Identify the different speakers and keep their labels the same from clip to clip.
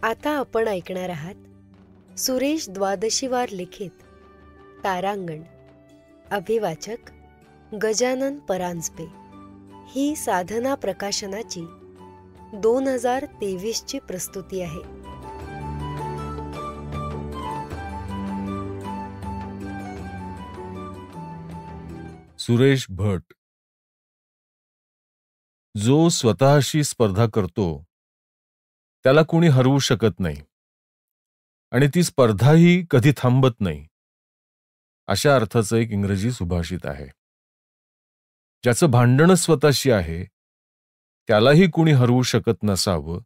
Speaker 1: आता आपण ऐकणार आहात सुरेश द्वादशीवार लिखित तारांगण. अभिवाचक गजानन परांजपे. ही साधना प्रकाशनाची 2023 ची प्रस्तुती आहे.
Speaker 2: सुरेश भट. जो स्वतःशी स्पर्धा करतो त्याला कोणी हरवू शकत नाही आणि ती स्पर्धाही कधी थांबत नाही, अशा अर्थाचं एक इंग्रजी सुभाषित आहे. ज्याचं भांडण स्वतःशी आहे त्यालाही कोणी हरवू शकत नसावं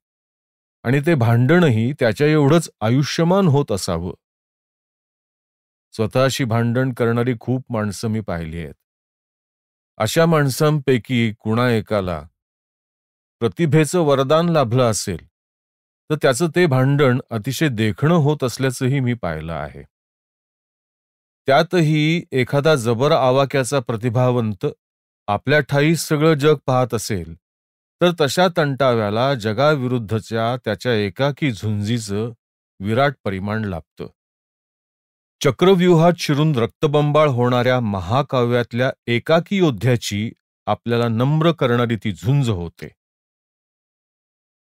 Speaker 2: आणि ते भांडणही त्याच्या एवढंच आयुष्यमान होत असावं. स्वतःशी भांडण करणारी खूप माणसं मी पाहिली आहेत. अशा माणसांपैकी कुणा एकाला प्रतिभेचं वरदान लाभलं असेल तर त्याचं ते भांडण अतिशय देखणं होत असल्याचंही मी पाहिलं आहे. त्यातही एखादा जबर आवाक्याचा प्रतिभावंत आपल्या ठाई सगळं जग पाहत असेल तर तशा तंटाव्याला जगाविरुद्धच्या त्याच्या एकाकी झुंजीचं विराट परिमाण लाभतं. चक्रव्यूहात शिरून रक्तबंबाळ होणाऱ्या महाकाव्यातल्या एकाकी योद्ध्याची आपल्याला नम्र करणारी ती झुंज होते.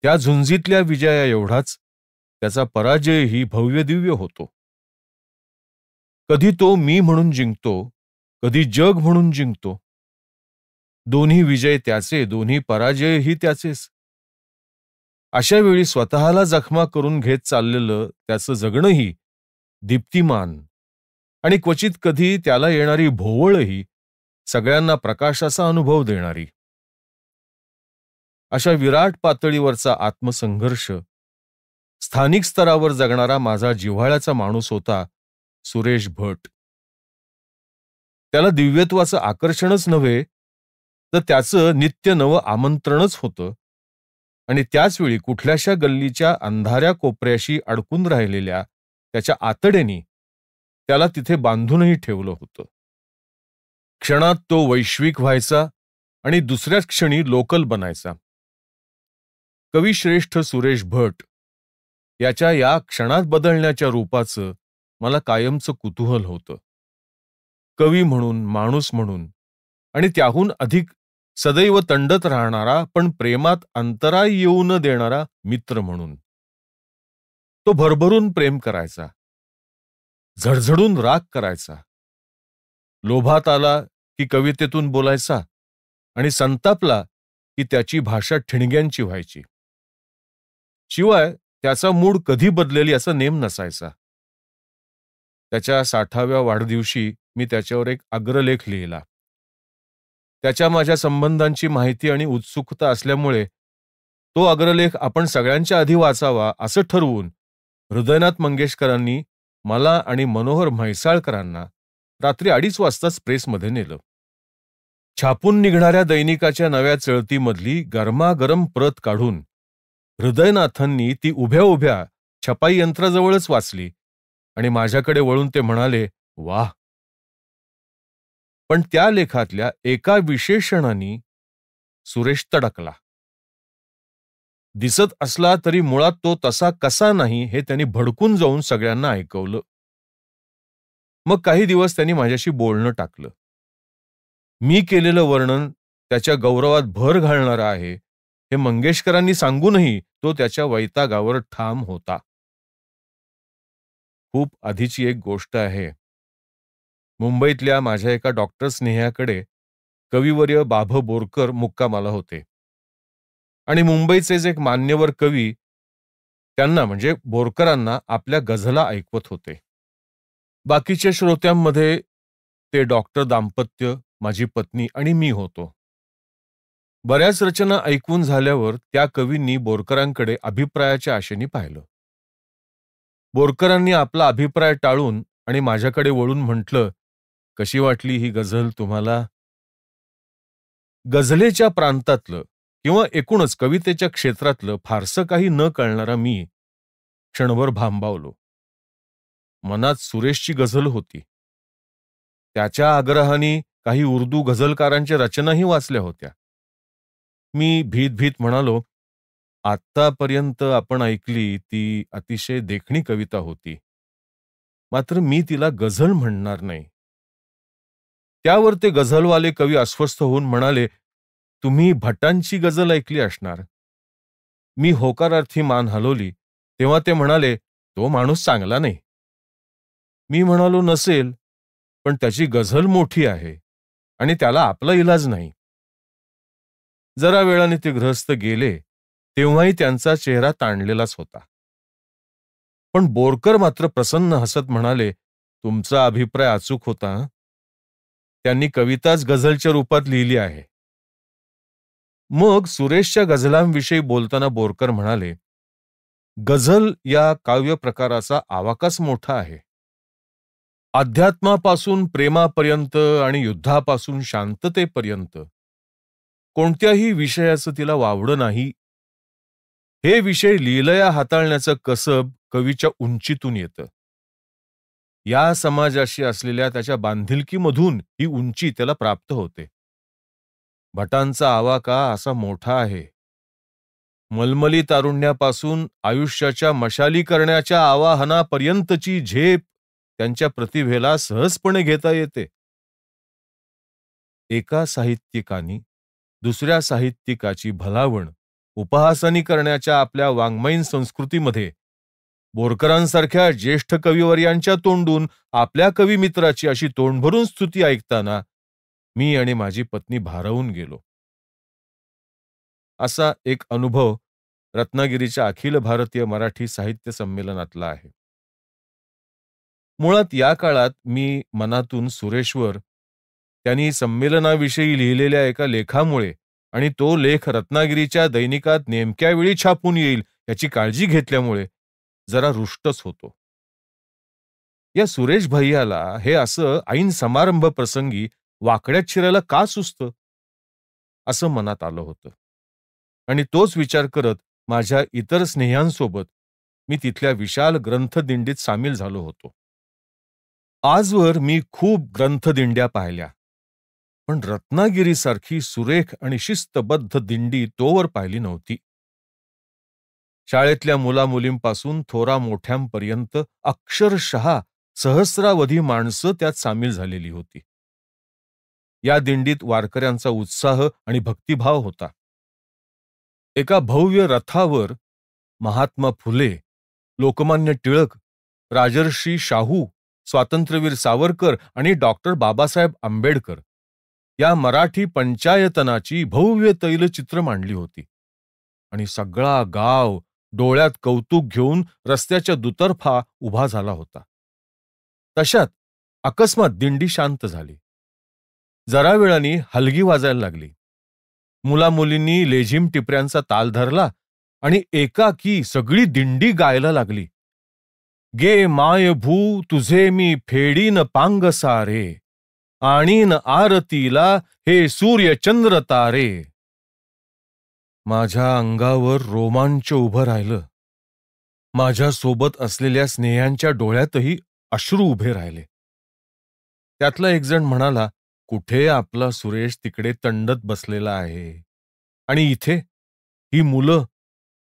Speaker 2: त्या झुंजीतल्या विजया एवढाच त्याचा पराजयही भव्यदिव्य होतो. कधी तो मी म्हणून जिंकतो, कधी जग म्हणून जिंकतो. दोन्ही विजय त्याचे, दोन्ही पराजयही त्याचेच. अशा वेळी स्वतःला जखमा करून घेत चाललेलं त्याचं जगणंही दीप्तिमान आणि क्वचित कधी त्याला येणारी भोवळही सगळ्यांना प्रकाशाचा अनुभव देणारी. अशा विराट पातळीवरचा आत्मसंघर्ष स्थानिक स्तरावर जगणारा माझा जिव्हाळ्याचा माणूस होता सुरेश भट. त्याला दिव्यत्वाचं आकर्षणच नव्हे तर त्याचं नित्य नवं आमंत्रणच होतं आणि त्याचवेळी कुठल्याशा गल्लीच्या अंधाऱ्या कोपऱ्याशी अडकून राहिलेल्या त्याच्या आतड्यानी त्याला तिथे बांधूनही ठेवलं होतं. क्षणात तो वैश्विक व्हायचा आणि दुसऱ्याच क्षणी लोकल बनायचा. कविश्रेष्ठ सुरेश भट याच्या या क्षणात बदलण्याच्या रूपाचं मला कायमचं कुतूहल होतं. कवी म्हणून, माणूस म्हणून आणि त्याहून अधिक सदैव तंडत राहणारा पण प्रेमात अंतराय येऊ न देणारा मित्र म्हणून. तो भरभरून प्रेम करायचा, झडझडून राग करायचा, लोभात आला की कवितेतून बोलायचा आणि संतापला की त्याची भाषा ठिणग्यांची व्हायची. शिवाय त्याचा मूड कधी बदलेल याचा नेम नसायचा. त्याच्या 60व्या वाढदिवशी मी त्याच्यावर एक अग्रलेख लिहिला. त्याच्या माझ्या संबंधांची माहिती आणि उत्सुकता असल्यामुळे तो अग्रलेख आपण सगळ्यांच्या आधी वाचावा असं ठरवून हृदयनाथ मंगेशकरांनी मला आणि मनोहर म्हैसाळकरांना रात्री 2:30 वाजताच प्रेसमध्ये नेलं. छापून निघणाऱ्या दैनिकाच्या नव्या चळतीमधली गरमागरम प्रत काढून हृदयनाथांनी ती उभ्या उभ्या छपाई यंत्राजवळच वाचली आणि माझ्याकडे वळून ते म्हणाले, वाह. पण त्या लेखातल्या एका विशेषणाने सुरेश तडकला. दिसत असला तरी मुळात तो तसा कसा नाही हे त्यांनी भडकून जाऊन सगळ्यांना ऐकवलं. मग काही दिवस त्यांनी माझ्याशी बोलणं टाकलं. मी केलेलं वर्णन त्याच्या गौरवात भर घालणारं आहे हे मंगेशकरांनी सांगूनही तो त्याच्या वैतागावर ठाम होता. खूप आधीची एक गोष्ट आहे. मुंबईतल्या माझ्या एका डॉक्टर स्नेहाकडे कविवर्य बाभ बोरकर मुक्कामाला होते आणि मुंबईचेच एक मान्यवर कवी त्यांना म्हणजे बोरकरांना आपल्या गझला ऐकवत होते. बाकीच्या श्रोत्यांमध्ये ते डॉक्टर दाम्पत्य, माझी पत्नी आणि मी होतो. बऱ्याच रचना ऐकून झाल्यावर त्या कवींनी बोरकरांकडे अभिप्रायाच्या आशेने पाहिलं. बोरकरांनी आपला अभिप्राय टाळून आणि माझ्याकडे वळून म्हटलं, कशी वाटली ही गझल तुम्हाला? गझलेच्या प्रांतातलं किंवा एकूणच कवितेच्या क्षेत्रातलं फारसं काही न कळणारा मी क्षणभर भांबावलो. मनात सुरेशची गझल होती. त्याच्या आग्रहाने काही उर्दू गझलकारांच्या रचनाही वाचल्या होत्या. मी भीत भीत म्हणालो, आत्तापर्यंत आपण ऐकली ती अतिशय देखणी कविता होती. मात्र मी तिला गझल म्हणणार नाही. त्यावर ते गझलवाले कवी अस्वस्थ होऊन म्हणाले, तुम्ही भटांची गझल ऐकली असणार. मी होकारार्थी मान हलवली तेव्हा ते म्हणाले, तो माणूस चांगला नाही. मी म्हणालो, नसेल, पण त्याची गझल मोठी आहे आणि त्याला आपला इलाज नाही. जरा वेळाने ते गृहस्थ गेले तेव्हाही त्यांचा चेहरा ताणलेलाच होता. पण बोरकर मात्र प्रसन्न हसत म्हणाले, तुमचा अभिप्राय अचूक होता. त्यांनी कविताच गझलच्या रूपात लिहिली आहे. मग सुरेशच्या गझलांविषयी बोलताना बोरकर म्हणाले, गझल या काव्य प्रकाराचा आवाकाच मोठा आहे. अध्यात्मापासून प्रेमापर्यंत आणि युद्धापासून शांततेपर्यंत कोणत्याही विषयाचं तिला वावडं नाही. हे विषय लीलया हाताळण्याचं कसब कवीच्या उंचीतून येतं. या समाजाशी असलेल्या त्याच्या बांधिलकीमधून ही उंची त्याला प्राप्त होते. भटांचा आवाका असा मोठा आहे. मलमली तारुण्यापासून आयुष्याच्या मशाली करण्याच्या आवाहनापर्यंतची झेप त्यांच्या प्रतिभेला सहजपणे घेता येते. एका साहित्यिकानी दुसऱ्या साहित्यिकाची भलावण उपहासानी करण्याच्या आपल्या वाङ्मयीन संस्कृतीमध्ये बोरकरांसारख्या ज्येष्ठ कविवर्यांच्या तोंडून आपल्या कविमित्राची अशी तोंडभरून स्तुती ऐकताना मी आणि माझी पत्नी भारावून गेलो. असा एक अनुभव रत्नागिरीच्या अखिल भारतीय मराठी साहित्य संमेलनातला आहे. मुळात या काळात मी मनातून सुरेशवर त्यांनी संमेलनाविषयी लिहिलेल्या एका लेखामुळे आणि तो लेख रत्नागिरीच्या दैनिकात नेमक्या वेळी छापून येईल याची काळजी घेतल्यामुळे जरा रुष्टच होतो. या सुरेश भैयाला हे असं ऐन समारंभ प्रसंगी वाकड्यात शिरायला का सुचतं असं मनात आलं होतं. आणि तोच विचार करत माझ्या इतर स्नेह्यांसोबत मी तिथल्या विशाल ग्रंथदिंडीत सामील झालो होतो. आजवर मी खूप ग्रंथदिंड्या पाहिल्या, पण रत्नागिरीसारखी सुरेख आणि शिस्तबद्ध दिंडी तोवर पाहिली नव्हती. शाळेतल्या मुलामुलींपासून थोरा मोठ्यांपर्यंत अक्षरशः सहस्रावधी माणसं त्यात सामील झालेली होती. या दिंडीत वारकऱ्यांचा उत्साह आणि भक्तिभाव होता. एका भव्य रथावर महात्मा फुले, लोकमान्य टिळक, राजर्षी शाहू, स्वातंत्र्यवीर सावरकर आणि डॉक्टर बाबासाहेब आंबेडकर या मराठी पंचायतनाची भव्य तैलचित्र मांडली होती. आणि सगळा गाव डोळ्यात कौतुक घेऊन रस्त्याच्या दुतर्फा उभा झाला होता. तशात अकस्मात दिंडी शांत झाली. जरा वेळाने हलगी वाजायला लागली. मुलामुलींनी लेझिम टिपऱ्यांचा ताल धरला आणि एकाकी सगळी दिंडी गायला लागली. गे माय भू तुझे मी फेडीन पांग सारे, आणीन आरतीला हे सूर्य चंद्र तारे. माझ्या अंगावर रोमांच उभं राहिलं. माझ्या सोबत असलेल्या स्नेहांच्या डोळ्यातही अश्रू उभे राहिले. त्यातला एक जण म्हणाला, कुठे आपला सुरेश तिकडे तंडत बसलेला आहे आणि इथे ही मुलं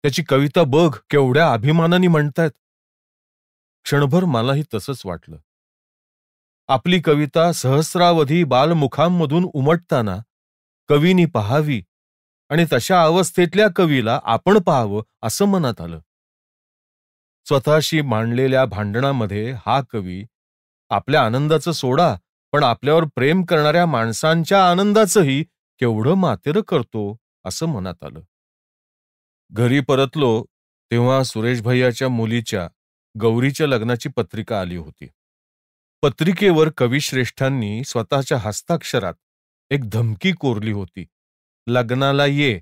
Speaker 2: त्याची कविता बघ केवढ्या अभिमानाने म्हणतायत. क्षणभर मलाही तसंच वाटलं. आपली कविता सहस्रावधी बालमुखांमधून उमटताना कवीनी पहावी आणि तशा अवस्थेतल्या कवीला आपण पाहावं असं मनात आलं. स्वतःशी मांडलेल्या भांडणामध्ये हा कवी आपल्या आनंदाचं सोडा, पण आपल्यावर प्रेम करणाऱ्या माणसांच्या आनंदाचंही केवढं मातेरं करतो असं मनात आलं. घरी परतलो तेव्हा सुरेश भैयाच्या मुलीच्या गौरीच्या लग्नाची पत्रिका आली होती. पत्रिकेवर कविश्रेष्ठांनी स्वतःच्या हस्ताक्षरात एक धमकी कोरली होती, लग्नाला ये,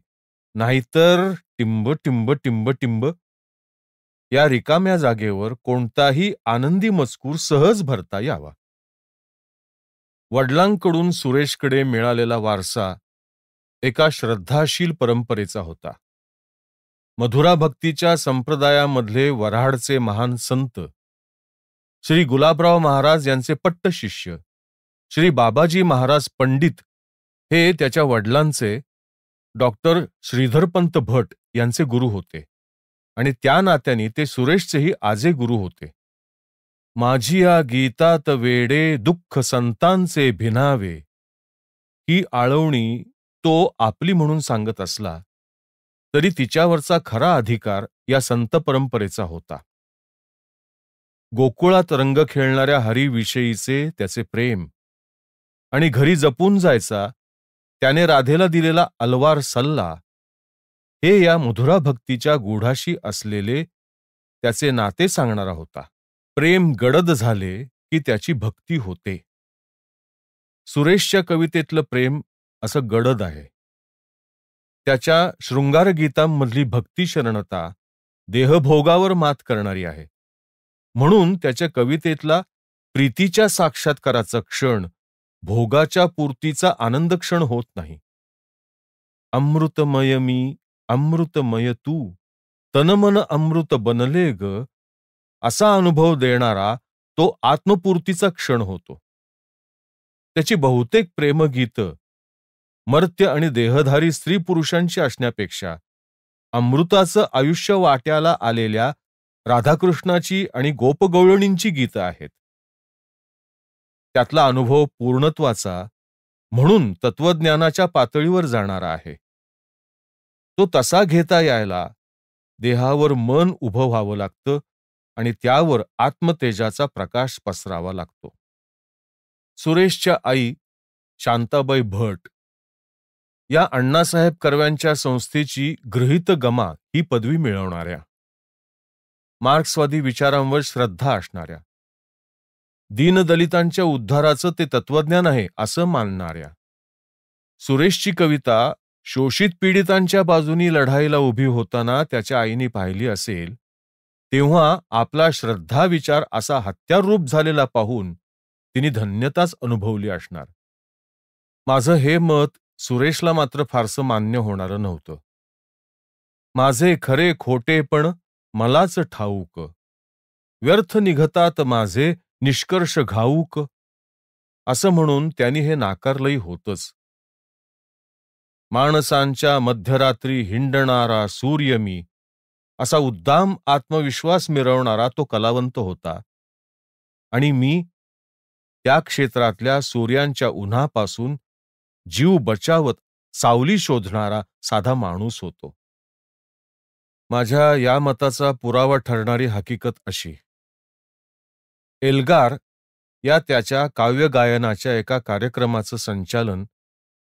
Speaker 2: नाहीतर टिंब टिंब टिंब टिंब. या रिकाम्या जागेवर कोणताही आनंदी मजकूर सहज भरता यावा. वडिलांकडून सुरेशकडे मिळालेला वारसा एका श्रद्धाशील परंपरेचा होता. मधुरा भक्तीच्या संप्रदायामधले वऱ्हाडचे महान संत श्री गुलाबराव महाराज यांचे पट्ट शिष्य श्री बाबाजी महाराज पंडित हे त्याच्या वडिलांचे डॉक्टर श्रीधरपंत भट यांचे गुरु होते आणि त्या नात्याने ते सुरेशचेही आजे गुरु होते. माझी या गीतात वेडे दुःख संतांचे भिनावे, ही आळवणी तो आपली म्हणून सांगत असला तरी तिच्यावरचा खरा अधिकार या संत परंपरेचा होता. गोकुळात रंग खेळणाऱ्या हरीविषयीचे त्याचे प्रेम आणि घरी जपून जायचा त्याने राधेला दिलेला अलवार सल्ला, हे या मधुरा भक्तीच्या गूढाशी असलेले त्याचे नाते सांगणारा होता. प्रेम गडद झाले की त्याची भक्ती होते. सुरेशच्या कवितेतलं प्रेम असं गडद आहे. त्याच्या शृंगारगीतांमधली भक्ती शरणता देहभोगावर मात करणारी आहे. म्हणून त्याच्या कवितेतला प्रीतीच्या साक्षात्काराचा क्षण भोगाच्या पूर्तीचा आनंद क्षण होत नाही. अमृतमय मी, अमृतमय तू, तनमन अमृत बनले ग, असा अनुभव देणारा तो आत्मपूर्तीचा क्षण होतो. त्याची बहुतेक प्रेमगीतं मर्त्य आणि देहधारी स्त्री पुरुषांची असण्यापेक्षा अमृताचं आयुष्य वाट्याला आलेल्या राधाकृष्णाची आणि गोपगवळणींची गीतं आहेत. त्यातला अनुभव पूर्णत्वाचा म्हणून तत्वज्ञानाच्या पातळीवर जाणारा आहे. तो तसा घेता यायला देहावर मन उभं व्हावं लागतं आणि त्यावर आत्मतेजाचा प्रकाश पसरावा लागतो. सुरेशच्या आई शांताबाई भट या अण्णासाहेब कर्व्यांच्या संस्थेची गृहीतगमा ही पदवी मिळवणाऱ्या, मार्क्सवादी विचारांवर श्रद्धा असणाऱ्या, दीनदलितांच्या उद्धाराचं ते तत्वज्ञान आहे असं मानणाऱ्या, सुरेशची कविता शोषित पीडितांच्या बाजूनी लढाईला उभी होताना त्याच्या आईने पाहिली असेल तेव्हा आपला श्रद्धा विचार असा हत्यार रूप झालेला पाहून तिने धन्यताच अनुभवली असणार. माझं हे मत सुरेशला मात्र फारसं मान्य होणारं नव्हतं. माझे खरे खोटेपण मलाच ठाऊक, व्यर्थ निघतात माझे निष्कर्ष घाऊक, असं म्हणून त्यांनी हे नाकारलंही होतंच. माणसांच्या मध्यरात्री हिंडणारा सूर्य मी, असा उद्दाम आत्मविश्वास मिरवणारा तो कलावंत होता आणि मी त्या क्षेत्रातल्या सूर्यांच्या उन्हापासून जीव बचावत सावली शोधणारा साधा माणूस होतो. माझ्या या मताचा पुरावा ठरणारी हकीकत अशी: एल्गार या त्याच्या काव्यगायनाच्या एका कार्यक्रमाचं संचालन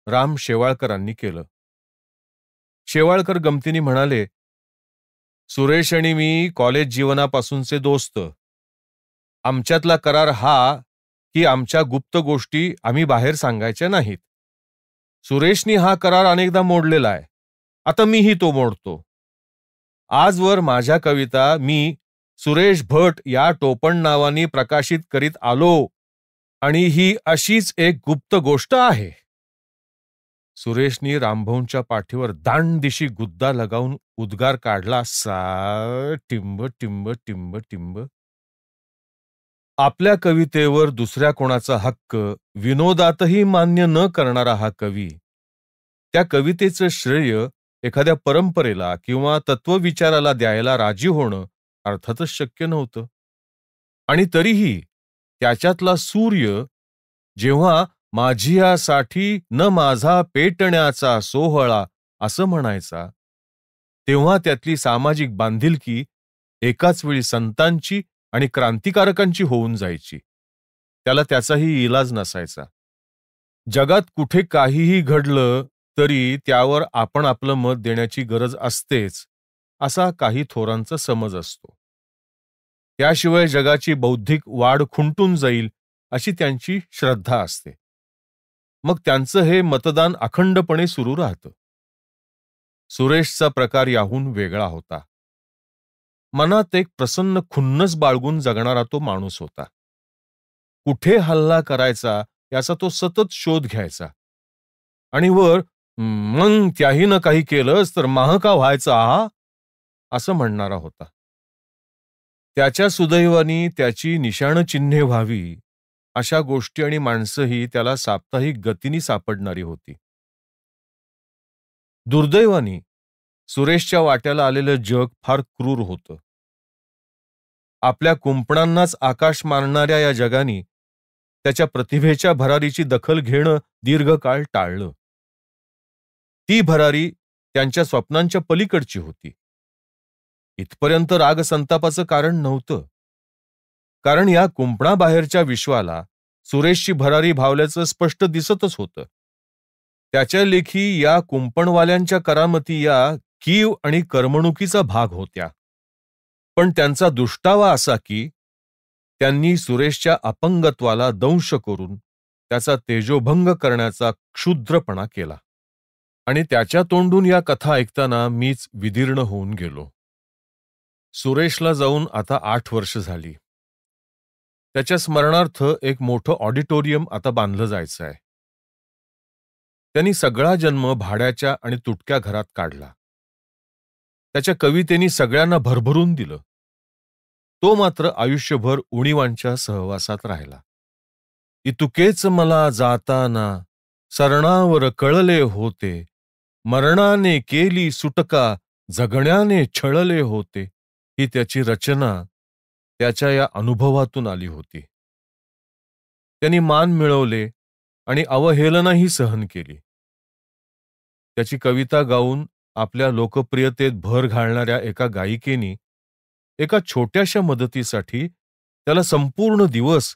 Speaker 2: राम शेवाळकरांनी केलं. शेवाळकर गमतीने म्हणाले, सुरेश आणि मी कॉलेज जीवनापासूनचे दोस्त. आमच्यातला करार हा की आमच्या गुप्त गोष्टी आम्ही बाहेर सांगायच्या नाहीत. सुरेशनी हा करार अनेकदा मोडलेला आहे. आता मीही तो मोडतो. आजवर माझ्या कविता मी सुरेश भट या टोपण नावाने प्रकाशित करीत आलो आणि ही अशीच एक गुप्त गोष्ट आहे. सुरेशनी रामभाऊंच्या पाठीवर दांडदिशी गुद्दा लगावून उद्गार काढला, सा टिंब टिंब टिंब टिंब. आपल्या कवितेवर दुसऱ्या कोणाचा हक्क विनोदातही मान्य न करणारा हा कवी, त्या कवितेचं श्रेय एखाद्या परंपरेला किंवा तत्वविचाराला द्यायला राजी होणं अर्थातच शक्य नव्हतं. आणि तरीही त्याच्यातला सूर्य जेव्हा माझियासाठी न माझा पेटण्याचा सोहळा असं म्हणायचा, तेव्हा त्यातली सामाजिक बांधिलकी एकाच वेळी संतांची आणि क्रांतिकारकांची होऊन जायची. त्याला त्याचाही इलाज नसायचा. जगात कुठे काहीही घडलं तरी त्यावर आपण आपलं मत देण्याची गरज असतेच, असा काही थोरांचा समज असतो. त्याशिवाय जगाची बौद्धिक वाढ खुंटून जाईल अशी त्यांची श्रद्धा असते. मग त्यांचं हे मतदान अखंडपणे सुरू राहतं. सुरेशचा प्रकार याहून वेगळा होता. मनात एक प्रसन्न खुन्नस बाळगून जगणारा तो माणूस होता. कुठे हल्ला करायचा याचा तो सतत शोध घ्यायचा आणि वर मग त्याही न काही केलंच तर महाका व्हायचा हा, असं म्हणणारा होता. त्याच्या सुदैवानी त्याची निशाणचिन्हे व्हावी अशा गोष्टी आणि माणसंही त्याला साप्ताहिक गतीने सापडणारी होती. दुर्दैवानी सुरेशच्या वाट्याला आलेलं जग फार क्रूर होतं. आपल्या कुंपणांनाच आकाश मानणाऱ्या या जगाने त्याच्या प्रतिभेच्या भरारीची दखल घेणं दीर्घकाळ टाळलं. ती भरारी त्यांच्या स्वप्नांच्या पलीकडची होती. इथपर्यंत राग संतापाचं कारण नव्हतं. कारण या कुंपणाबाहेरच्या विश्वाला सुरेशची भरारी भावल्याचं स्पष्ट दिसतच होतं. त्याच्या लेखी या कुंपणवाल्यांच्या करामती या कीव आणि करमणुकीचा भाग होत्या. पण त्यांचा दुष्टावा असा की त्यांनी सुरेशच्या अपंगत्वाला दंश करून त्याचा तेजोभंग करण्याचा क्षुद्रपणा केला. आणि त्याच्या तोंडून या कथा ऐकताना मीच विदीर्ण होऊन गेलो. सुरेशला जाऊन आता 8 वर्ष झाली. त्याच्या स्मरणार्थ एक मोठं ऑडिटोरियम आता बांधलं जायचं आहे. त्यांनी सगळा जन्म भाड्याच्या आणि तुटक्या घरात काढला. त्याच्या कवितेनी सगळ्यांना भरभरून दिलं. तो मात्र आयुष्यभर उणीवांच्या सहवासात राहिला. इतुकेच मला जाताना सरणावर कळले होते, मरणाने केली सुटका जगण्याने छळले होते. ही त्याची रचना त्याच्या या अनुभवातून आली होती. त्यांनी मान मिळवले आणि अवहेलनाही सहन केली. त्याची कविता गाऊन आपल्या लोकप्रियतेत भर घालणाऱ्या एका गायिकेनी एका छोट्याशा मदतीसाठी त्याला संपूर्ण दिवस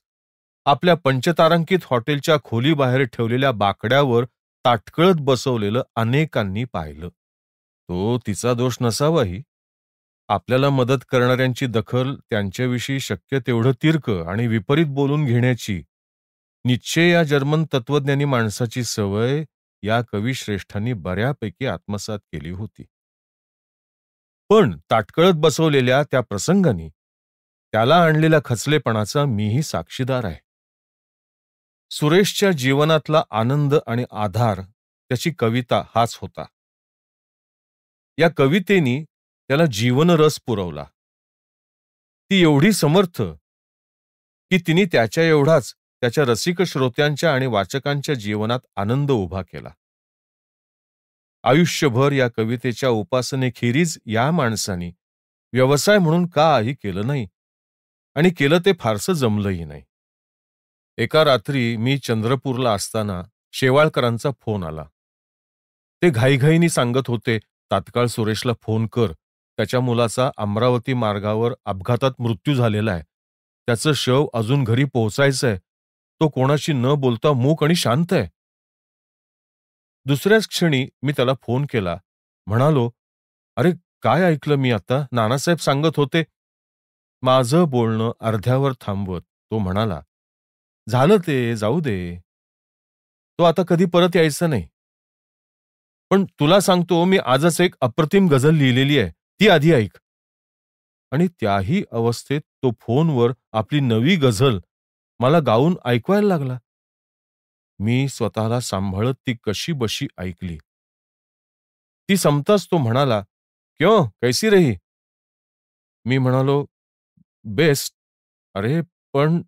Speaker 2: आपल्या पंचतारांकित हॉटेलच्या खोलीबाहेर ठेवलेल्या बाकड्यावर ताटकळत बसवलेलं अनेकांनी पाहिलं. तो तिचा दोष नसावाही. आपल्याला मदत करणाऱ्यांची दखल त्यांच्याविषयी शक्य तेवढं तिरकं आणि विपरीत बोलून घेण्याची नीत्शे या जर्मन तत्वज्ञानी माणसाची सवय या कविश्रेष्ठांनी बऱ्यापैकी आत्मसात केली होती. पण ताटकळत बसवलेल्या त्या प्रसंगाने त्याला आणलेल्या खचलेपणाचा मीही साक्षीदार आहे. सुरेशच्या जीवनातला आनंद आणि आधार त्याची कविता हाच होता. या कवितेनी त्याला जीवनरस पुरवला. ती एवढी समर्थ की तिने त्याच्या एवढाच त्याच्या रसिक श्रोत्यांच्या आणि वाचकांच्या जीवनात आनंद उभा केला. आयुष्यभर या कवितेच्या उपासनेखेरीज या माणसाने व्यवसाय म्हणून काही केलं नाही आणि केलं ते फारसं जमलंही नाही. एका रात्री मी चंद्रपूरला असताना शेवाळकरांचा फोन आला. ते घाईघाईने सांगत होते, तात्काळ सुरेशला फोन कर. त्याच्या मुलाचा अमरावती मार्गावर अपघातात मृत्यू झालेला आहे. त्याचं शव अजून घरी पोहोचायचंय. तो कोणाशी न बोलता मूक आणि शांत आहे. दुसऱ्याच क्षणी मी त्याला फोन केला. म्हणालो, अरे काय ऐकलं मी आता? नानासाहेब सांगत होते. माझं बोलणं अर्ध्यावर थांबवत तो म्हणाला, झालं ते जाऊ दे. तो आता कधी परत यायचा नाही. पण तुला सांगतो, मी आजच एक अप्रतिम गझल लिहिलेली आहे, ती आधी ऐक. आणि त्याही अवस्थेत तो फोनवर आपली नवी गझल मला गाऊन ऐकवायला लागला. मी स्वतःला सांभाळत ती कशी बशी ऐकली. ती संपताच तो म्हणाला, क्यों कैसी रही? मी म्हणालो, बेस्ट. अरे पण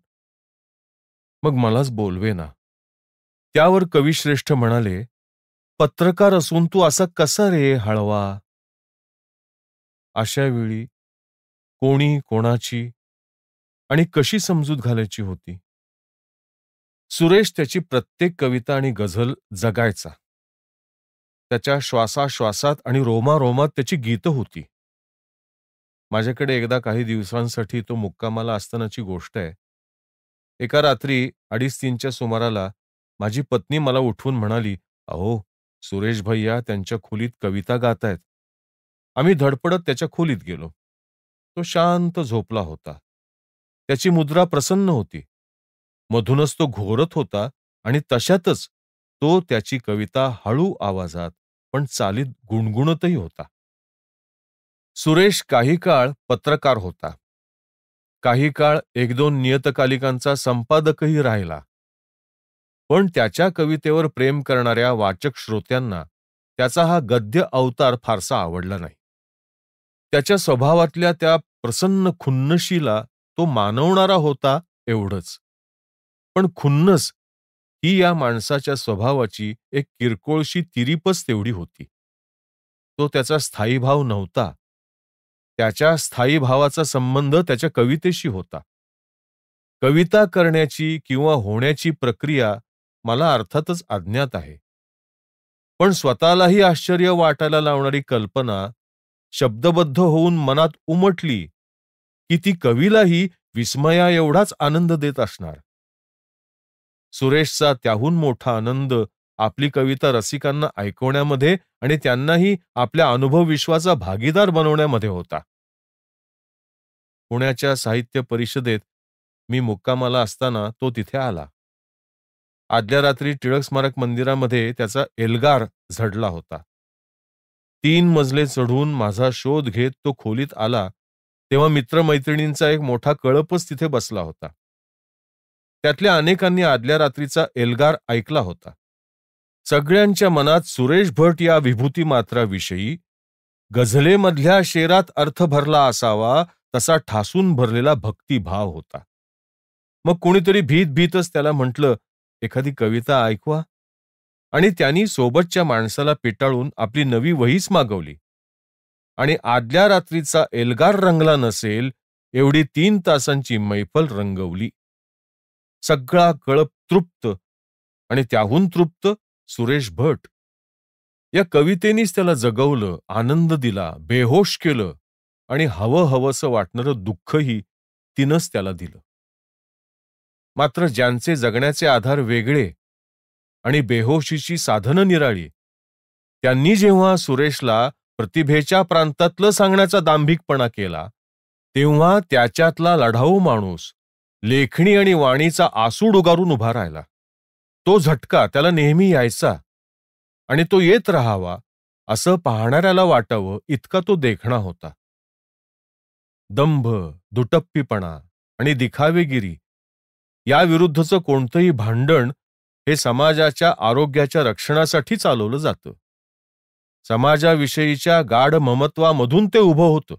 Speaker 2: मग मलाच बोलवेना. त्यावर कविश्रेष्ठ म्हणाले, पत्रकार असून तू असा कसा रे हळवा? अशा वेळी कोणी कोणाची आणि कशी समजूत घालायची होती? सुरेश त्याची प्रत्येक कविता आणि गझल जगायचा. त्याच्या श्वासाश्वासात आणि रोमारोमात त्याची गीतं होती. माझ्याकडे एकदा काही दिवसांसाठी तो मुक्कामाला असतानाची गोष्ट आहे. एका रात्री 2:30-3च्या सुमाराला माझी पत्नी मला उठवून म्हणाली, अहो सुरेश भैया त्यांच्या खोलीत कविता गातायत. आम्ही धडपडत त्याच्या खोलीत गेलो. तो शांत झोपला होता. त्याची मुद्रा प्रसन्न होती. मधूनच तो घोरत होता आणि तशातच तो त्याची कविता हळू आवाजात पण चालीत गुणगुणतही होता. सुरेश काही काळ पत्रकार होता. काही काळ 1-2 नियतकालिकांचा संपादकही राहिला. पण त्याच्या कवितेवर प्रेम करणाऱ्या वाचक श्रोत्यांना त्याचा हा गद्य अवतार फारसा आवडला नाही. त्याच्या स्वभावातल्या त्या प्रसन्न खुन्नशीला तो मानवणारा होता एवढंच. पण खुन्नस ही या माणसाच्या स्वभावाची एक किरकोळशी तिरीपच तेवढी होती. तो त्याचा स्थायी भाव नव्हता. त्याच्या स्थायी भावाचा संबंध त्याच्या कवितेशी होता. कविता करण्याची किंवा होण्याची प्रक्रिया मला अर्थातच अज्ञात आहे. पण स्वतःलाही आश्चर्य वाटायला लावणारी कल्पना शब्दबद्ध होऊन मनात उमटली की ती कवीलाही विस्मया एवढाच आनंद देत असणार. सुरेशचा त्याहून मोठा आनंद आपली कविता रसिकांना ऐकवण्यामध्ये आणि त्यांनाही आपल्या अनुभव विश्वाचा भागीदार बनवण्यामध्ये होता. पुण्याच्या साहित्य परिषदेत मी मुक्कामाला असताना तो तिथे आला. आदल्या रात्री टिळक स्मारक मंदिरामध्ये त्याचा एल्गार झडला होता. 3 मजले चढून माझा शोध घेत तो खोलीत आला तेव्हा मित्रमैत्रिणींचा एक मोठा कळपच तिथे बसला होता. त्यातल्या अनेकांनी आदल्या रात्रीचा एल्गार ऐकला होता. सगळ्यांच्या मनात सुरेश भट या विभूती मात्राविषयी गझलेमधल्या शेरात अर्थ भरला असावा तसा ठासून भरलेला भक्तिभाव होता. मग कोणीतरी भीत भीतच त्याला म्हटलं, एखादी कविता ऐकवा, आणि त्यांनी सोबतच्या माणसाला पिटाळून आपली नवी वहीच मागवली आणि आदल्या रात्रीचा एल्गार रंगला नसेल एवढी 3 तासांची मैफल रंगवली. सगळा कळप तृप्त आणि त्याहून तृप्त सुरेश भट. या कवितेनीच त्याला जगवलं, आनंद दिला, बेहोश केलं आणि हवंहवंसं वाटणारं दुःखही तिनंच त्याला दिलं. मात्र ज्यांचे जगण्याचे आधार वेगळे आणि बेहोशीची साधनं निराळी, त्यांनी जेव्हा सुरेशला प्रतिभेच्या प्रांतातलं सांगण्याचा दांभिकपणा केला, तेव्हा त्याच्यातला लढाऊ माणूस लेखणी आणि वाणीचा आसूड उगारून उभा राहिला. तो झटका त्याला नेहमी यायचा आणि तो येत राहावा असं पाहणाऱ्याला वाटावं इतका तो देखणा होता. दंभ, दुटप्पीपणा आणि दिखावेगिरी या विरुद्धचं कोणतंही भांडण हे समाजाच्या आरोग्याच्या रक्षणासाठी चालवलं जातं. समाजाविषयीच्या गाढ ममत्वामधून ते उभं होतं.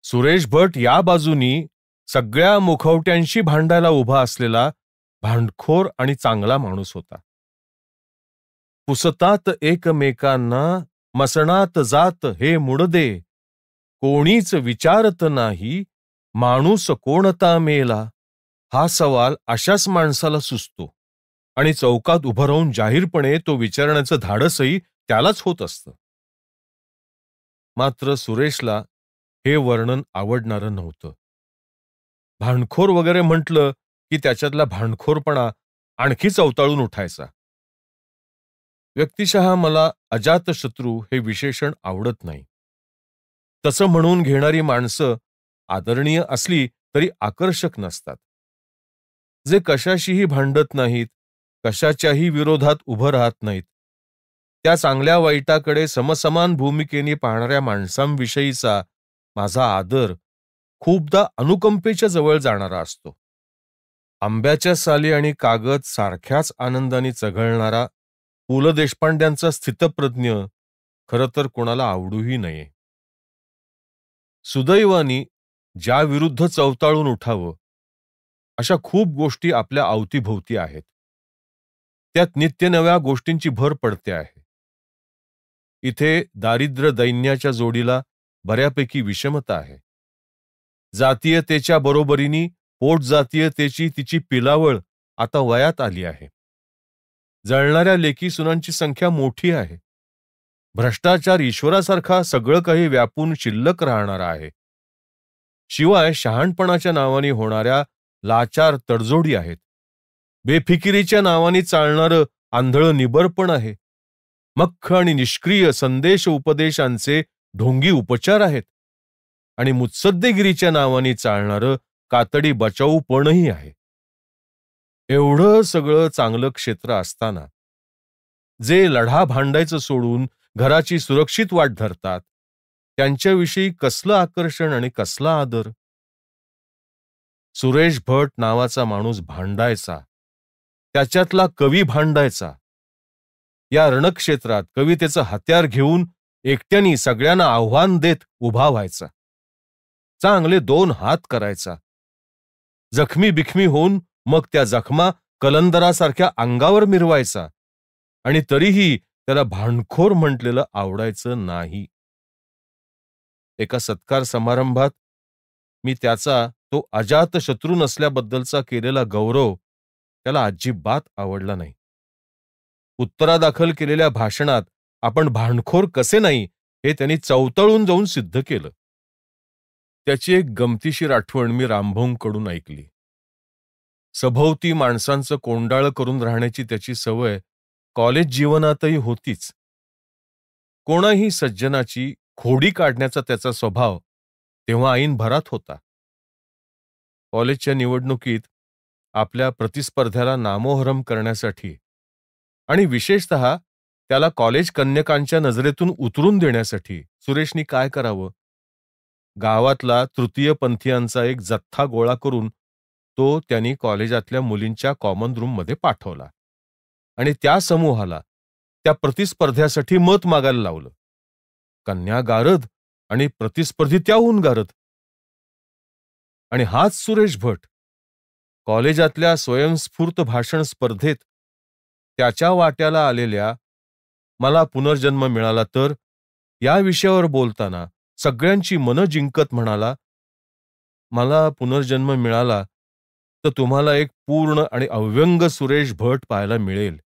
Speaker 2: सुरेश भट या बाजूनी सगळ्या मुखवट्यांशी भांडायला उभा असलेला भांडखोर आणि चांगला माणूस होता. पुसतात एकमेकांना मसणात जात हे मुडदे, कोणीच विचारत नाही माणूस कोणता मेला. हा सवाल अशाच माणसाला सुचतो आणि चौकात उभं राहून जाहीरपणे तो विचारण्याचं धाडसही त्यालाच होत असतं. मात्र सुरेशला हे वर्णन आवडणारं नव्हतं. भांडखोर वगैरे म्हटलं की त्याच्यातला भांडखोरपणा आणखी चवताळून उठायचा. व्यक्तिशः मला अजातशत्रू हे विशेषण आवडत नाही. तसं म्हणून घेणारी माणसं आदरणीय असली तरी आकर्षक नसतात. जे कशाशीही भांडत नाहीत, कशाच्याही विरोधात उभं राहत नाहीत, त्या चांगल्या वाईटाकडे समसमान भूमिकेने पाहणाऱ्या माणसांविषयीचा माझा आदर खूपदा अनुकंपेच्या जवळ जाणारा असतो. आंब्याच्या साली आणि कागद सारख्याच आनंदाने चघळणारा पु ल देशपांड्यांचा स्थितप्रज्ञ खरं तर कोणाला आवडूही नये. सुदैवानी ज्या विरुद्ध चवताळून उठावं अशा खूप गोष्टी आपल्या अवतीभोवती आहेत. त्यात नित्य नव्या गोष्टींची भर पडते आहे. इथे दारिद्र्य दैन्याच्या जोडीला बऱ्यापैकी विषमता आहे. जातीयतेच्या बरोबरीने पोट जातीयतेची तिची पिलावळ आता वयात आली आहे. जळणाऱ्या लेकी सुनांची संख्या मोठी आहे. भ्रष्टाचार ईश्वरासारखा सगळं काही व्यापून शिल्लक राहणार आहे. शिवाय शहाणपणाच्या नावाने होणाऱ्या लाचार तडजोडी आहेत. बेफिकिरीच्या नावाने चालणारं आंधळं निबरपण आहे. मख्ख आणि निष्क्रिय संदेश उपदेशांचे ढोंगी उपचार आहेत. आणि मुत्सद्देगिरीच्या नावाने चालणारं कातडी बचाऊपणही आहे. एवढं सगळं चांगलं क्षेत्र असताना जे लढा भांडायचं सोडून घराची सुरक्षित वाट धरतात, त्यांच्याविषयी कसलं आकर्षण आणि कसला आदर. सुरेश भट नावाचा माणूस भांडायचा, त्याच्यातला कवी भांडायचा. या रणक्षेत्रात कवितेचं हत्यार घेऊन एकट्याने सगळ्यांना आव्हान देत उभा व्हायचा. चांगले 2 हात करायचा. जखमी बिखमी होऊन मग त्या जखमा कलंदरासारख्या अंगावर मिरवायचा आणि तरीही त्याला भांडखोर म्हटलेलं आवडायचं नाही. एका सत्कार समारंभात मी त्याचा तो अजात शत्रू नसल्याबद्दलचा केलेला गौरव त्याला अजिबात आवडला नाही. उत्तरादाखल केलेल्या भाषणात आपण भांडखोर कसे नाही हे त्यांनी चवतळून जाऊन सिद्ध केलं. त्याची एक गमतीशीर आठवण मी रामभाऊंकडून ऐकली. सभोवती माणसांचं कोंडाळं करून राहण्याची त्याची सवय कॉलेज जीवनातही होतीच. कोणाही सज्जनाची खोडी काढण्याचा त्याचा स्वभाव तेव्हा ऐनभरात होता. कॉलेजच्या निवडणुकीत आपल्या प्रतिस्पर्ध्याला नामोहरम करण्यासाठी आणि विशेषतः त्याला कॉलेज कन्यकांच्या नजरेतून उतरून देण्यासाठी सुरेशनी काय करावं? गावातला तृतीयपंथीयांचा एक जथ्था गोळा करून तो त्यांनी कॉलेजातल्या मुलींच्या कॉमन रूममध्ये पाठवला आणि त्या समूहाला त्या प्रतिस्पर्ध्यासाठी मत मागायला लावलं. कन्या गारद आणि प्रतिस्पर्धी त्याहून गारद. आणि हाच सुरेश भट कॉलेजातल्या स्वयंस्फूर्त भाषण स्पर्धेत त्याच्या वाट्याला आलेल्या मला पुनर्जन्म मिळाला तर या विषयावर बोलताना सगळ्यांची मनं जिंकत म्हणाला, मला पुनर्जन्म मिळाला तर तुम्हाला एक पूर्ण आणि अव्यंग सुरेश भट पाहायला मिळेल.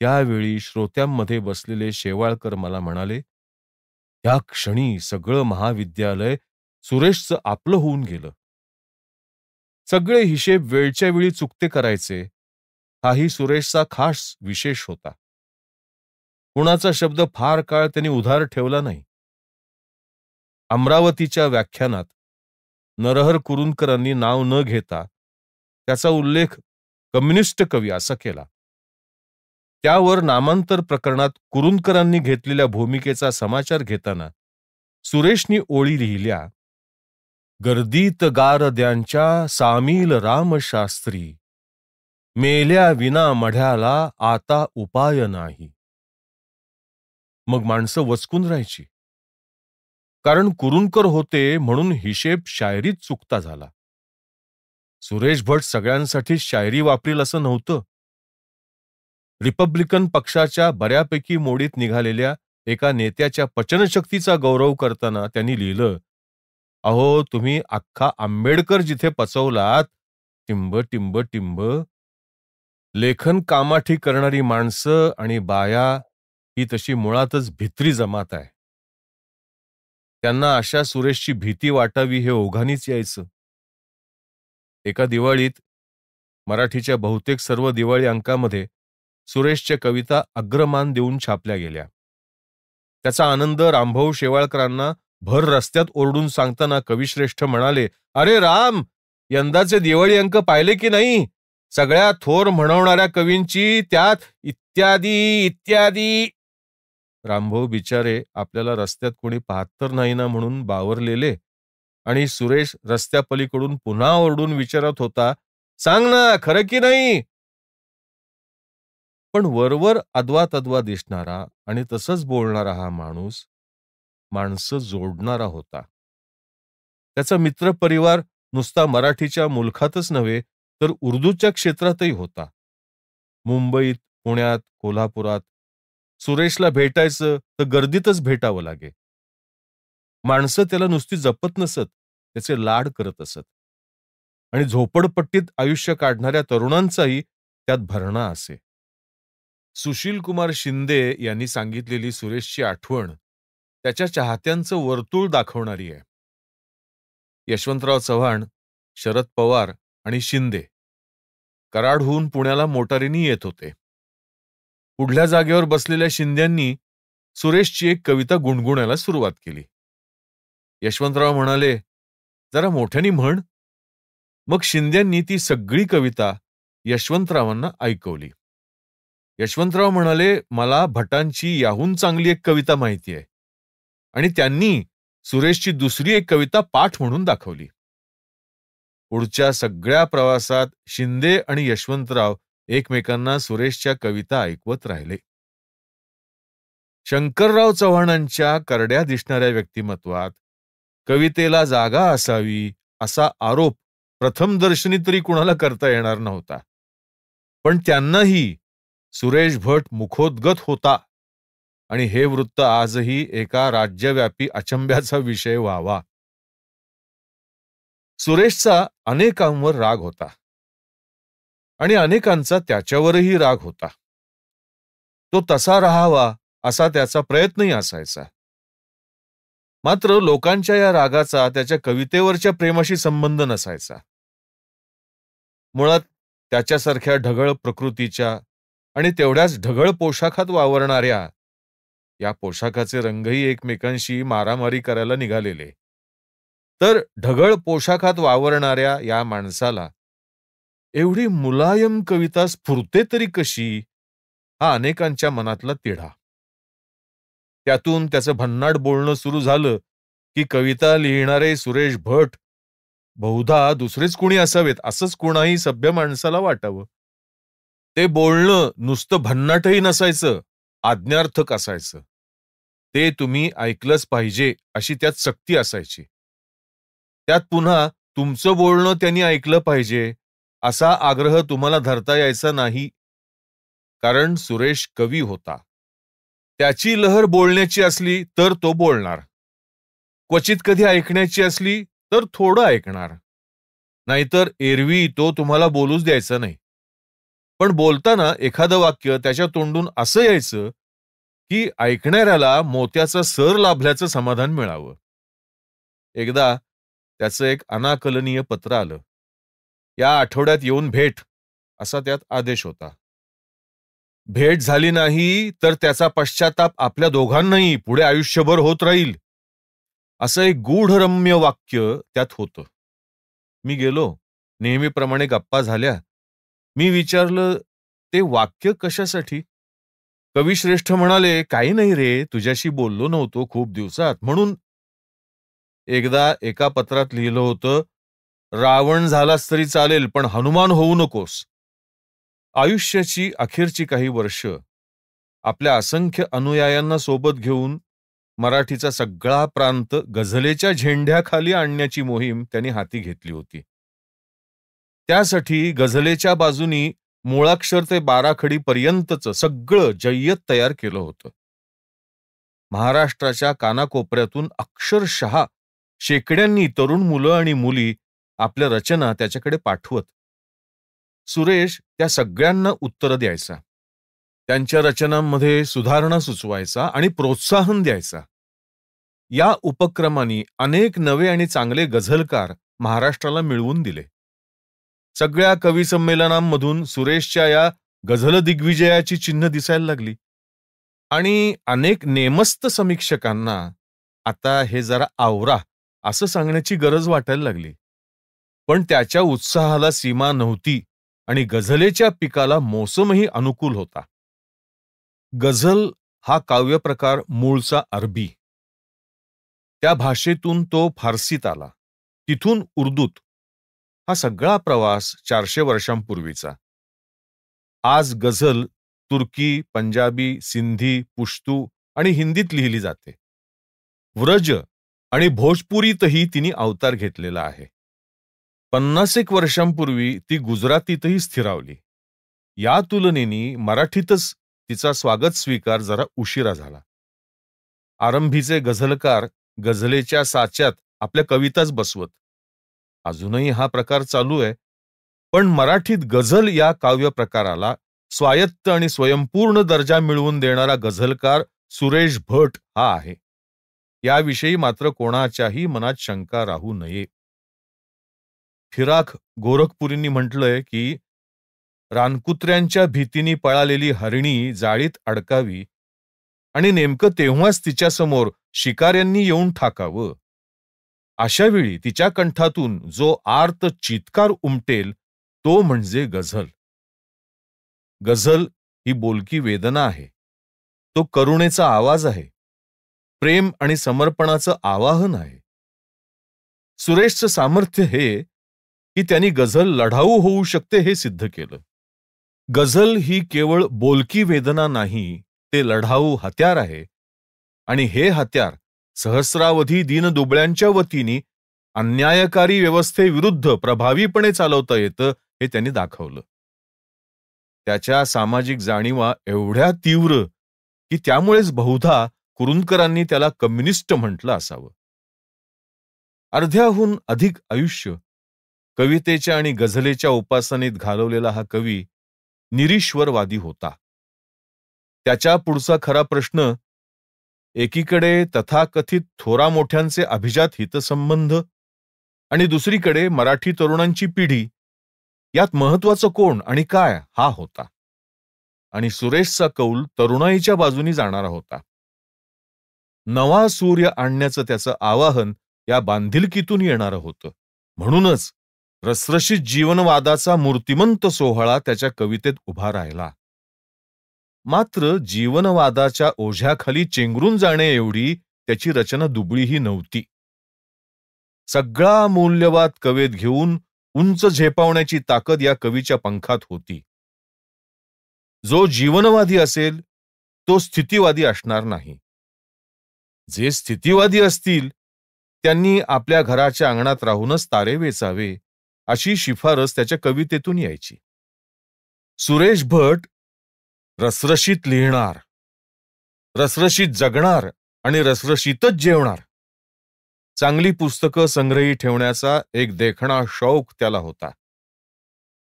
Speaker 2: त्यावेळी श्रोत्यांमध्ये बसलेले शेवाळकर मला म्हणाले, त्या क्षणी सगळं महाविद्यालय सुरेशचं आपलं होऊन गेलं. सगळे हिशेब वेळच्या वेळी चुकते करायचे हाही सुरेशचा खास विशेष होता. कुणाचा शब्द फार काळ त्यांनी उधार ठेवला नाही. अमरावतीच्या व्याख्यानात नरहर कुरुंदकरांनी नाव न घेता त्याचा उल्लेख कम्युनिस्ट कवी असा केला. त्यावर नामांतर प्रकरणात कुरुंदकरांनी घेतलेल्या भूमिकेचा समाचार घेताना सुरेशनी ओळी लिहिल्या, गर्दीत गारद्यांच्या सामील रामशास्त्री, मेल्या विना मढ्याला आता उपाय नाही. मग माणसं वचकून राहायची. कारण कुरुंदकर होते म्हणून हिशेब शायरीत चुकता झाला. सुरेश भट सगळ्यांसाठी शायरी वापरील असं नव्हतं. रिपब्लिकन पक्षाच्या बऱ्यापैकी मोडीत निघालेल्या एका नेत्याच्या पचनशक्तीचा गौरव करताना त्यांनी लिहिलं, अहो तुम्ही अख्खा आंबेडकर जिथे पचवलात टिंब टिंब टिंब. लेखन कामाठी करणारी माणसं आणि बाया ही तशी मुळातच भित्री जमात आहे. त्यांना अशा सुरेशची भीती वाटावी हे ओघानीच यायचं. एका दिवाळीत मराठीच्या बहुतेक सर्व दिवाळी अंकामध्ये सुरेशच्या कविता अग्रमान देऊन छापल्या गेल्या. त्याचा आनंद रामभाऊ शेवाळकरांना भर रस्त्यात ओरडून सांगताना कविश्रेष्ठ म्हणाले, अरे राम, यंदाचे दिवाळी अंक पाहिले की नाही? सगळ्या थोर म्हणवणाऱ्या कवींची त्यात इत्यादी इत्यादी. रामभाऊ बिचारे आपल्याला रस्त्यात कोणी पाहत तर नाही ना म्हणून बावरलेले आणि सुरेश रस्त्यापलीकडून पुन्हा ओरडून विचारत होता, सांग ना, खरं की नाही? पण वरवर अद्वा तद्वा दिसणारा आणि तसंच बोलणारा हा माणूस माणसं जोडणारा होता. त्याचा मित्रपरिवार नुसता मराठीच्या मुलखातच नव्हे तर उर्दूच्या क्षेत्रातही होता. मुंबईत, पुण्यात, कोल्हापुरात सुरेशला भेटायचं तर गर्दीतच भेटावं लागे. माणसं त्याला नुसती जपत नसत, त्याचे लाड करत असत. आणि झोपडपट्टीत आयुष्य काढणाऱ्या तरुणांचाही त्यात भरणा असे. सुशील कुमार शिंदे यांनी सांगितलेली सुरेशची आठवण त्याच्या चाहत्यांचं वर्तुळ दाखवणारी आहे. यशवंतराव चव्हाण, शरद पवार आणि शिंदे कराडहून पुण्याला मोटारीने येत होते. पुढल्या जागेवर बसलेल्या शिंद्यांनी सुरेशची एक कविता गुणगुणायला सुरुवात केली. यशवंतराव म्हणाले, जरा मोठ्याने म्हण. मग शिंद्यांनी ती सगळी कविता यशवंतरावांना ऐकवली. यशवंतराव म्हणाले, मला भटांची याहून चांगली एक कविता माहिती आहे. आणि त्यांनी सुरेशची दुसरी एक कविता पाठ म्हणून दाखवली. पुढच्या सगळ्या प्रवासात शिंदे आणि यशवंतराव एकमेकांना सुरेशच्या कविता ऐकवत राहिले. शंकरराव चव्हाणांच्या करड्या दिसणाऱ्या व्यक्तिमत्वात कवितेला जागा असावी असा आरोप प्रथम दर्शनी तरी कुणाला करता येणार नव्हता. पण त्यांनाही सुरेश भट मुखोद्गत होता आणि हे वृत्त आजही एका राज्यव्यापी अचंब्याचा विषय व्हावा. सुरेशचा अनेकांवर राग होता आणि अनेकांचा त्याच्यावरही राग होता. तो तसा राहावा असा त्याचा प्रयत्नही असायचा. मात्र लोकांच्या या रागाचा त्याच्या कवितेवरच्या प्रेमाशी संबंध नसायचा. मुळात त्याच्यासारख्या ढगळ प्रकृतीच्या आणि तेवढ्याच ढगळ पोशाखात वावरणाऱ्या, या पोशाखाचे रंगही एकमेकांशी मारामारी करायला निघालेले, तर ढगळ पोशाखात वावरणाऱ्या या माणसाला एवढी मुलायम कविता स्फुरते तरी कशी, हा अनेकांच्या मनातला तिढा. त्यातून त्याचं भन्नाट बोलणं सुरू झालं की कविता लिहिणारे सुरेश भट बहुधा दुसरेच कुणी असावेत असंच कुणाही सभ्य माणसाला वाटावं. ते बोलणं नुसतं भन्नाटही नसायचं, आज्ञार्थक असायचं. ते तुम्ही ऐकलंच पाहिजे अशी त्यात सक्ती असायची. त्यात पुन्हा तुमचं बोलणं त्यांनी ऐकलं पाहिजे असा आग्रह तुम्हाला धरता यायचा नाही. कारण सुरेश कवी होता. त्याची लहर बोलण्याची असली तर तो बोलणार, क्वचित कधी ऐकण्याची असली तर थोडं ऐकणार, नाहीतर एरवी तो तुम्हाला बोलूच द्यायचा नाही. पण बोलताना एखादं वाक्य त्याच्या तोंडून असं यायचं की ऐकणाऱ्याला मोत्याचा सर लाभल्याचं समाधान मिळावं. एकदा त्याचं एक अनाकलनीय पत्र आलं. या आठवड्यात येऊन भेट असा त्यात आदेश होता. भेट झाली नाही तर त्याचा पश्चाताप आपल्या दोघांनाही पुढे आयुष्यभर होत राहील, असं एक गूढरम्य वाक्य त्यात होतं. मी गेलो. नेहमीप्रमाणे गप्पा झाल्या. मी विचारलं, ते वाक्य कशासाठी? कविश्रेष्ठ म्हणाले, काही नाही रे, तुझ्याशी बोललो नव्हतो खूप दिवसात म्हणून. एकदा एका पत्रात लिहिलं होतं, रावण झालास तरी चालेल पण हनुमान होऊ नकोस. आयुष्याची अखेरची काही वर्ष आपल्या असंख्य अनुयायांना सोबत घेऊन मराठीचा सगळा प्रांत गझलेच्या झेंड्याखाली आणण्याची मोहीम त्यांनी हाती घेतली होती. त्यासाठी गझलेच्या बाजूनी मूळाक्षर ते बाराखडी पर्यंतचं सगळं जय्यत तयार केलं होतं. महाराष्ट्राच्या कानाकोपऱ्यातून अक्षरशः शेकड्यांनी तरुण मुलं आणि मुली आपल्या रचना त्याच्याकडे पाठवत. सुरेश त्या सगळ्यांना उत्तर द्यायचा, त्यांच्या रचनांमध्ये सुधारणा सुचवायचा आणि प्रोत्साहन द्यायचा. या उपक्रमांनी अनेक नवे आणि चांगले गझलकार महाराष्ट्राला मिळवून दिले. सगळ्या कवी संमेलनांमधून सुरेशच्या या गझल दिग्विजयाची चिन्ह दिसायला लागली आणि अनेक नेमस्त समीक्षकांना आता हे जरा आवरा असं सांगण्याची गरज वाटायला लागली. पण त्याच्या उत्साहाला सीमा नव्हती आणि गझलेच्या पिकाला मोसमही अनुकूल होता. गझल हा काव्यप्रकार मूळचा अरबी. त्या भाषेतून तो फारसीत आला, तिथून उर्दूत. हा सगळा प्रवास 400 वर्षांपूर्वीचा. आज गझल तुर्की, पंजाबी, सिंधी, पुश्तू आणि हिंदीत लिहिली जाते. व्रज आणि भोजपुरीतही तिने अवतार घेतलेला आहे. 50 एक वर्षांपूर्वी ती गुजरातीतही स्थिरावली. या तुलनेने मराठीतच तिचा स्वागत स्वीकार जरा उशिरा झाला. आरंभीचे गझलकार गझलेच्या साच्यात आपल्या कविताच बसवत. अजूनही हा प्रकार चालू आहे, पण मराठीत गझल या काव्य प्रकाराला स्वायत्त आणि स्वयंपूर्ण दर्जा मिळवून देणारा गझलकार सुरेश भट हा आहे. याविषयी मात्र कोणाच्याही मनात शंका राहू नये. फिराक गोरखपुरींनी म्हटलंय की रानकुत्र्यांच्या भीतीने पळालेली हरिणी जाळीत अडकावी आणि नेमकं तेव्हाच तिच्यासमोर शिकाऱ्यांनी येऊन ठाकावं. अशावेळी तिच्या कंठातून जो आर्त चित्कार उमटेल तो म्हणजे गझल. गझल ही बोलकी वेदना आहे, तो करुणेचा आवाज आहे, प्रेम आणि समर्पणाचं आवाहन आहे. सुरेशचं सामर्थ्य हे की त्यांनी गझल लढाऊ होऊ शकते हे सिद्ध केलं. गझल ही केवळ बोलकी वेदना नाही, ते लढाऊ हत्यार आहे आणि हे हत्यार सहस्रावधी दीनदुबळ्यांच्या वतीने अन्यायकारी व्यवस्थेविरुद्ध प्रभावीपणे चालवता येतं हे त्यांनी दाखवलं. त्याच्या सामाजिक जाणीवा एवढ्या तीव्र की त्यामुळेच बहुधा कुरुंदकरांनी त्याला कम्युनिस्ट म्हटलं असावं. अर्ध्याहून अधिक आयुष्य कवितेच्या आणि गझलेच्या उपासनेत घालवलेला हा कवी निरीश्वरवादी होता. त्याच्या पुढचा खरा प्रश्न, एकीकडे तथाकथित थोरा मोठ्यांचे अभिजात हितसंबंध आणि दुसरीकडे मराठी तरुणांची पिढी, यात महत्वाचं कोण आणि काय हा होता. आणि सुरेशचा कौल तरुणाईच्या बाजूनी जाणारा होता. नवा सूर्य आणण्याचं त्याचं आवाहन या बांधिलकीतून येणारं होतं. म्हणूनच रसरशीत जीवनवादाचा मूर्तिमंत सोहळा त्याच्या कवितेत उभा राहिला. मात्र जीवनवादाच्या ओझ्याखाली चेंगरून जाणे एवढी त्याची रचना दुबळीही नव्हती. सगळा मूल्यवाद कवेत घेऊन उंच झेपावण्याची ताकद या कवीच्या पंखात होती. जो जीवनवादी असेल तो स्थितीवादी असणार नाही. जे स्थितीवादी असतील त्यांनी आपल्या घराच्या अंगणात राहूनच तारे वेचावे, अशी शिफारस त्याच्या कवितेतून यायची. सुरेश भट रसरशीत लिहिणार, रसरशीत जगणार आणि रसरशीतच जेवणार. चांगली पुस्तकं संग्रही ठेवण्याचा एक देखणा शौक त्याला होता.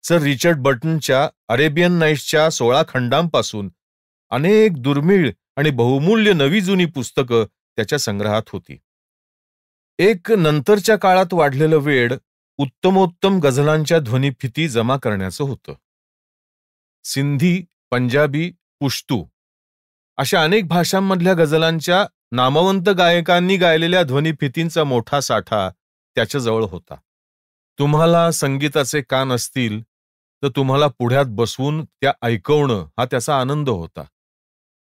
Speaker 2: सर रिचर्ड बर्टनच्या अरेबियन नाईट्सच्या 16 खंडांपासून अनेक दुर्मिळ आणि बहुमूल्य नवी जुनी पुस्तकं त्याच्या संग्रहात होती. एक नंतरच्या काळात वाढलेलं वेड उत्तमोत्तम गझलांच्या ध्वनिफिती जमा करण्याचं होतं. सिंधी, पंजाबी, पुश्तू अशा अनेक भाषांमधल्या गझलांच्या नामवंत गायकांनी गायलेल्या ध्वनिफितींचा मोठा साठा त्याच्याजवळ होता. तुम्हाला संगीताचे कान असतील तर तुम्हाला पुढ्यात बसवून त्या ऐकवणं हा त्याचा आनंद होता.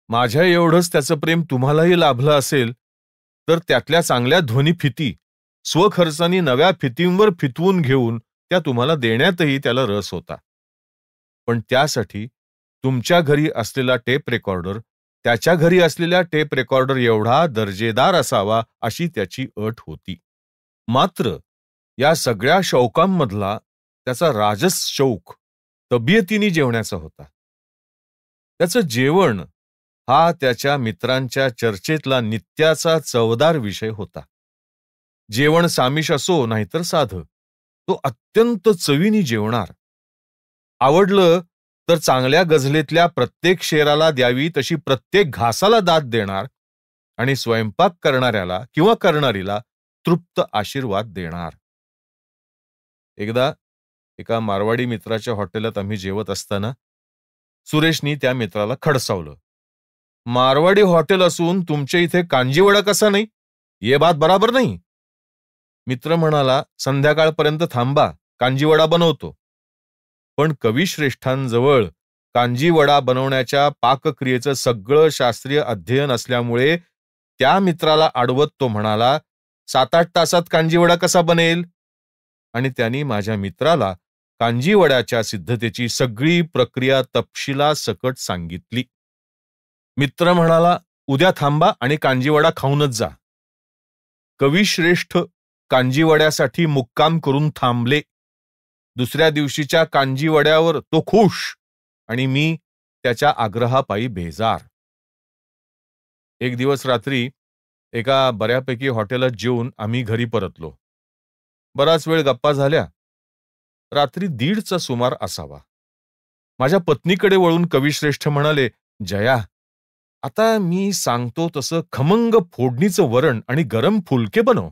Speaker 2: माझ्या एवढंच त्याचं प्रेम तुम्हालाही लाभलं असेल तर त्यातल्या चांगल्या ध्वनिफिती स्वखर्चानी नव्या फितींवर फितवून घेऊन त्या तुम्हाला देण्यातही त्याला रस होता. पण त्यासाठी तुमच्या घरी असलेला टेप रेकॉर्डर त्याच्या घरी असलेल्या टेप रेकॉर्डर एवढा दर्जेदार असावा अशी त्याची अट होती. मात्र या सगळ्या शौकांमधला त्याचा राजस शौक तब्येतीने जेवण्याचा होता. त्याचं जेवण हा त्याच्या मित्रांच्या चर्चेतला नित्याचा चवदार विषय होता. जेवण सामिष असो नाहीतर साधं, तो अत्यंत चवीने जेवणार. आवडलं तर चांगल्या गझलेतल्या प्रत्येक शेराला द्यावी तशी प्रत्येक घासाला दाद देणार आणि स्वयंपाक करणाऱ्याला किंवा करणारीला तृप्त आशीर्वाद देणार. एकदा एका मारवाडी मित्राच्या हॉटेलात आम्ही जेवत असताना सुरेशनी त्या मित्राला खडसावलं, मारवाडी हॉटेल असून तुमच्या इथे कांजीवडा कसा नाही? ये बात बराबर नाही. मित्र म्हणाला, संध्याकाळपर्यंत थांबा, कांजीवडा बनवतो. पण कविश्रेष्ठांजवळ कांजीवडा बनवण्याच्या पाकक्रियेचं सगळं शास्त्रीय अध्ययन असल्यामुळे त्या मित्राला अडवत तो म्हणाला, 7-8 तासात कांजीवडा कसा बनेल? आणि त्यांनी माझ्या मित्राला कांजीवड्याच्या सिद्धतेची सगळी प्रक्रिया तपशिलासकट सांगितली. मित्र म्हणाला, उद्या थांबा आणि कांजीवडा खाऊनच जा. कविश्रेष्ठ कांजीवड्यासाठी मुक्काम करून थांबले. दुसऱ्या दिवशीच्या कांजीवड्यावर तो खुश आणि मी त्याच्या आग्रहापायी बेजार. एक दिवस रात्री एका बऱ्यापैकी हॉटेलात जेवून आम्ही घरी परतलो. बराच वेळ गप्पा झाल्या. रात्री 1:30चा सुमार असावा. माझ्या पत्नीकडे वळून कविश्रेष्ठ म्हणाले, जया, आता मी सांगतो तसं खमंग फोडणीचं वरण आणि गरम फुलके बनव.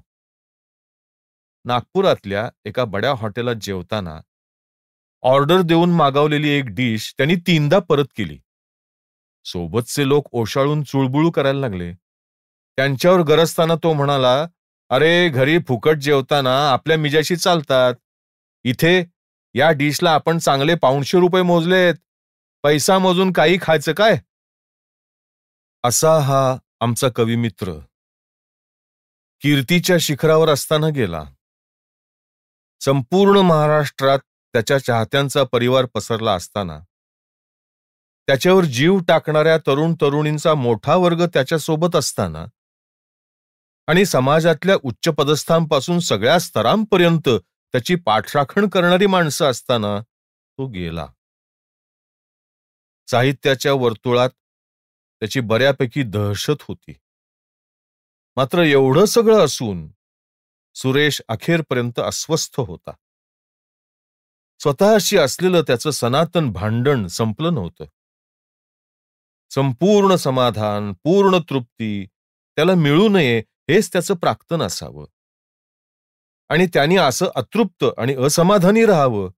Speaker 2: नागपुरातल्या एका बड्या हॉटेलात जेवताना ऑर्डर देऊन मागवलेली एक डिश त्यांनी 3दा परत केली. सोबतचे लोक ओशाळून चुळबुळू करायला लागले. त्यांच्यावर गरजताना तो म्हणाला, अरे घरी फुकट जेवताना आपल्या मिजाशी चालतात. इथे या डिशला आपण चांगले 500 रुपये मोजलेत. पैसा मोजून काही खायचं काय? असा हा आमचा कविमित्र कीर्तीच्या शिखरावर असताना गेला. संपूर्ण महाराष्ट्रात त्याच्या चाहत्यांचा परिवार पसरला असताना, त्याच्यावर जीव टाकणाऱ्या तरुण तरुणींचा मोठा वर्ग त्याच्यासोबत असताना आणि समाजातल्या उच्च पदस्थांपासून सगळ्या स्तरांपर्यंत त्याची पाठराखण करणारी माणसं असताना तो गेला. साहित्याच्या वर्तुळात त्याची बऱ्यापैकी दहशत होती. मात्र एवढं सगळं असून सुरेश अखेरपर्यंत अस्वस्थ होता. स्वतःशी असलेलं त्याचं सनातन भांडण संपलं नव्हतं. संपूर्ण समाधान, पूर्ण तृप्ती त्याला मिळू नये हेच त्याचं प्राक्तन असावं. आणि त्यांनी असं अतृप्त आणि असमाधानी राहावं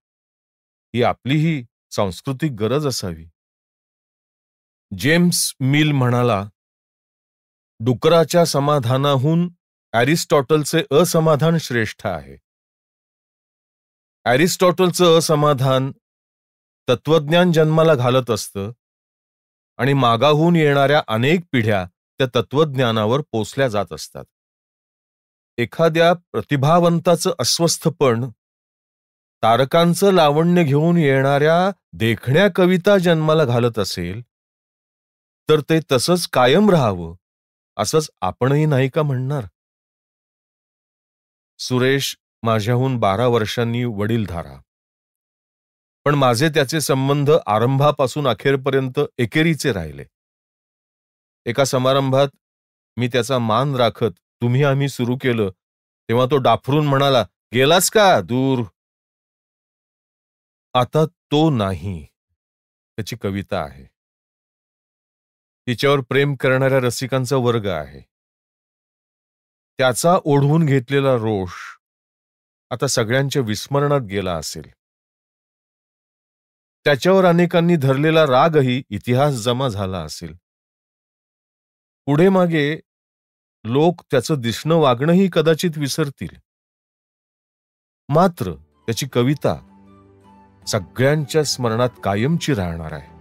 Speaker 2: ही आपलीही सांस्कृतिक गरज असावी. जेम्स मिल म्हणाला, डुकराच्या समाधानाहून अरिस्टॉटलचे असमाधान श्रेष्ठ आहे. अरिस्टॉटलचं असमाधान तत्वज्ञान जन्माला घालत असतं आणि मागाहून येणाऱ्या अनेक पिढ्या त्या तत्वज्ञानावर पोसल्या जात असतात. एखाद्या प्रतिभावंताचं अस्वस्थपण तारकांचं लावण्य घेऊन येणाऱ्या देखण्या कविता जन्माला घालत असेल तर ते तसंच कायम राहावं असंच आपणही नाही का म्हणणार? सुरेश माझ्याहून 12 वर्षांनी वडीलधारा, पण माझे त्याचे संबंध आरंभापासून अखेरपर्यंत एकेरीचे राहिले. एका समारंभात मी त्याचा मान राखत तुम्ही आम्ही सुरू केलं तेव्हा तो डाफरून म्हणाला, गेलास का दूर? आता तो नाही. त्याची कविता आहे. तिच्यावर प्रेम करणाऱ्या रसिकांचा वर्ग आहे. त्याचा ओढवून घेतलेला रोष आता सगळ्यांच्या विस्मरणात गेला असेल. त्याच्यावर अनेकांनी धरलेला रागही इतिहास जमा झाला असेल. पुढे मागे लोक त्याचं दिसणं वागणंही कदाचित विसरतील. मात्र त्याची कविता सगळ्यांच्या स्मरणात कायमची राहणार आहे.